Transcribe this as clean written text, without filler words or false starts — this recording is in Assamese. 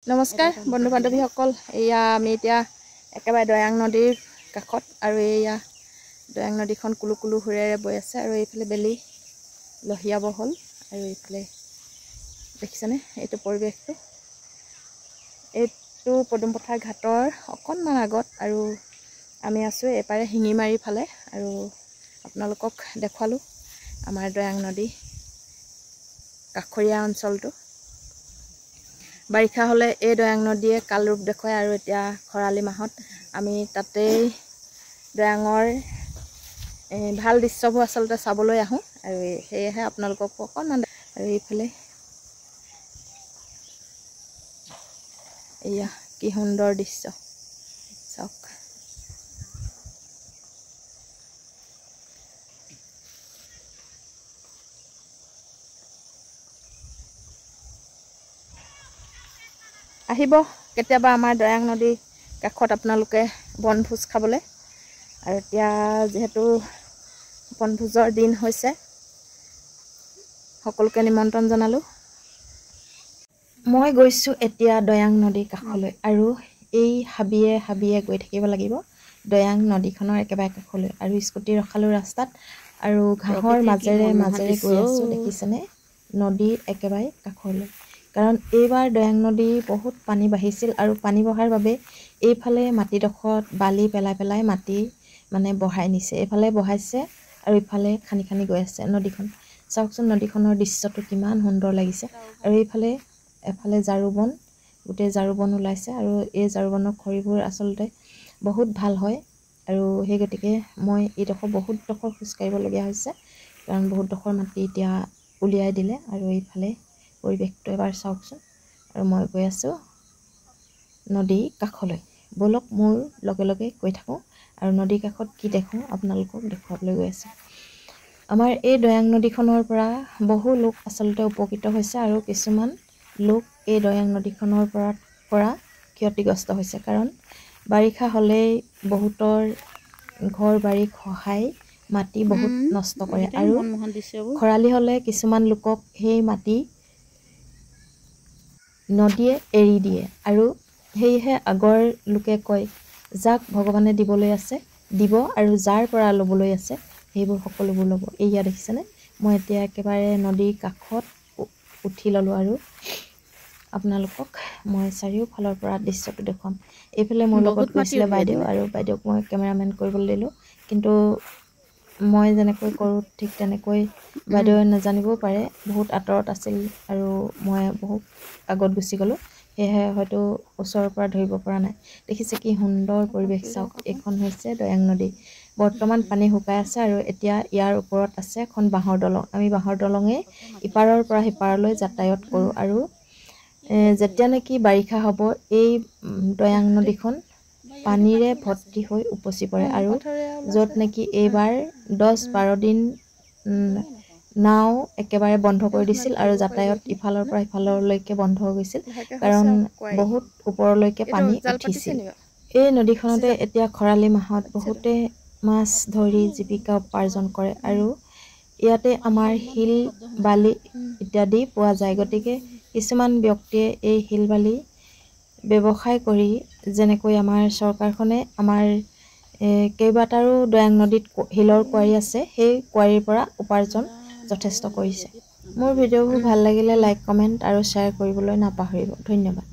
নমস্কাৰ বন্ধু বান্ধৱীসকল, এয়া আমি এতিয়া একেবাৰে দয়াং নদীৰ কাষত আৰু এয়া দয়াং নদীখন কুলু কুলু সুৰেৰে বৈ আছে আৰু এইফালে বেলি লহিয়াব হ'ল আৰু এইফালে দেখিছেনে এইটো পৰিৱেশটো। এইটো পদুমপথাৰ ঘাটৰ অকণমান আগত আৰু আমি আছোঁ এপাৰে শিঙিমাৰি ফালে আৰু আপোনালোকক দেখুৱালোঁ আমাৰ দয়াং নদী কাষৰীয়া অঞ্চলটো। বাৰিষা হ'লে এই দয়াং নদীয়ে কাল ৰূপ দেখুৱায় আৰু এতিয়া খৰালি মাহত আমি তাতেই দয়াঙৰ ভাল দৃশ্যবোৰ আচলতে চাবলৈ আহোঁ আৰু সেয়েহে আপোনালোকক অকণমান আৰু এইফালে এয়া কি সুন্দৰ দৃশ্য চাওক। আহিব কেতিয়াবা আমাৰ দয়াং নদী কাষত আপোনালোকে বনভোজ খাবলৈ। আৰু এতিয়া যিহেতু বনভোজৰ দিন হৈছে, সকলোকে নিমন্ত্ৰণ জনালোঁ। মই গৈছোঁ এতিয়া দয়াং নদীৰ কাষলৈ আৰু এই হাবিয়ে হাবিয়ে গৈ থাকিব লাগিব দয়াং নদীখনৰ একেবাৰে কাষলৈ। আৰু স্কুটি ৰখালোঁ ৰাস্তাত আৰু ঘাঁহৰ মাজেৰে মাজেৰে গৈ আছোঁ, দেখিছেনে নদীৰ একেবাৰে কাষলৈ। কাৰণ এইবাৰ দয়াং নদী বহুত পানী বাঢ়িছিল আৰু পানী বঢ়াৰ বাবে এইফালে মাটিডোখৰত বালি পেলাই পেলাই মাটি বঢ়াই নিছে, এইফালে বঢ়াইছে আৰু ইফালে খান্দি খান্দি গৈ আছে নদীখন। চাওকচোন নদীখনৰ দৃশ্যটো কিমান সুন্দৰ লাগিছে। আৰু এফালে জাৰুবন, গোটেই জাৰুবন ওলাইছে আৰু এই জাৰুবনৰ খৰিবোৰ আচলতে বহুত ভাল হয় আৰু সেই গতিকে মই এইডোখৰ বহুতডোখৰ খোজকাঢ়িবলগীয়া হৈছে কাৰণ বহুতডোখৰ মাটি এতিয়া উলিয়াই দিলে। আৰু এইফালে পৰিৱেশটো এবাৰ চাওকচোন। আৰু মই গৈ আছোঁ নদী কাষলৈ, ব'লক মোৰ লগে লগে গৈ থাকোঁ আৰু নদীৰ কাষত কি দেখোঁ আপোনালোকক দেখুৱাবলৈ গৈ আছোঁ। আমাৰ এই দয়াং নদীখনৰ পৰা বহু লোক আচলতে উপকৃত হৈছে আৰু কিছুমান লোক এই দয়াং নদীখনৰ পৰা ক্ষতিগ্ৰস্ত হৈছে। কাৰণ বাৰিষা হ'লেই বহুতৰ ঘৰ বাৰী খহাই মাটি বহুত নষ্ট কৰে আৰু খৰালি হ'লে কিছুমান লোকক সেই মাটি নদীয়ে এৰি দিয়ে। আৰু সেয়েহে আগৰ লোকে কয়, যাক ভগৱানে দিবলৈ আছে দিব আৰু যাৰ পৰা ল'বলৈ আছে সেইবোৰ সকলোবোৰ ল'ব। এয়া দেখিছেনে, মই এতিয়া একেবাৰে নদীৰ কাষত উঠি ল'লোঁ আৰু আপোনালোকক মই চাৰিওফালৰ পৰা দৃশ্যটো দেখুৱাম। এইফালে মোৰ লগত গৈছিলে বাইদেউ আৰু বাইদেউক মই কেমেৰামেন কৰিবলৈ দিলোঁ, কিন্তু মই যেনেকৈ কৰোঁ ঠিক তেনেকৈ বাইদেৱে নাজানিবও পাৰে, বহুত আঁতৰত আছিল আৰু মই বহুত আগত গুচি গ'লোঁ, সেয়েহে হয়তো ওচৰৰ পৰা ধৰিব পৰা নাই। দেখিছে কি সুন্দৰ পৰিৱেশ চাওক। এইখন হৈছে দয়াং নদী, বৰ্তমান পানী শুকাই আছে আৰু এতিয়া ইয়াৰ ওপৰত আছে এখন বাঁহৰ দলং। আমি বাঁহৰ দলঙে ইপাৰৰ পৰা সিপাৰলৈ যাতায়াত কৰোঁ আৰু যেতিয়া নেকি বাৰিষা হ'ব এই দয়াং নদীখন পানীৰে ভৰ্তি হৈ উপচি পৰে আৰু য'ত নেকি এইবাৰ 10-12 দিন নাও একেবাৰে বন্ধ কৰি দিছিল আৰু যাতায়াত ইফালৰ পৰা সিফাললৈকে বন্ধ হৈ গৈছিল কাৰণ বহুত ওপৰলৈকে পানী উঠিছিল। এই নদীখনতে এতিয়া খৰালি মাহত বহুতে মাছ ধৰি জীৱিকা উপাৰ্জন কৰে আৰু ইয়াতে আমাৰ শিল বালি ইত্যাদি পোৱা যায়। গতিকে কিছুমান ব্যক্তিয়ে এই শিল বালি ব্যৱসায় কৰি, যেনেকৈ আমাৰ চৰকাৰখনে আমাৰ কেইবাটাৰো দয়াং নদীত শিলৰ কুঁৱাৰী আছে, সেই কুঁৱাৰীৰ পৰা উপাৰ্জন যথেষ্ট কৰিছে। মোৰ ভিডিঅ'বোৰ ভাল লাগিলে লাইক, কমেণ্ট আৰু শ্বেয়াৰ কৰিবলৈ নাপাহৰিব। ধন্যবাদ।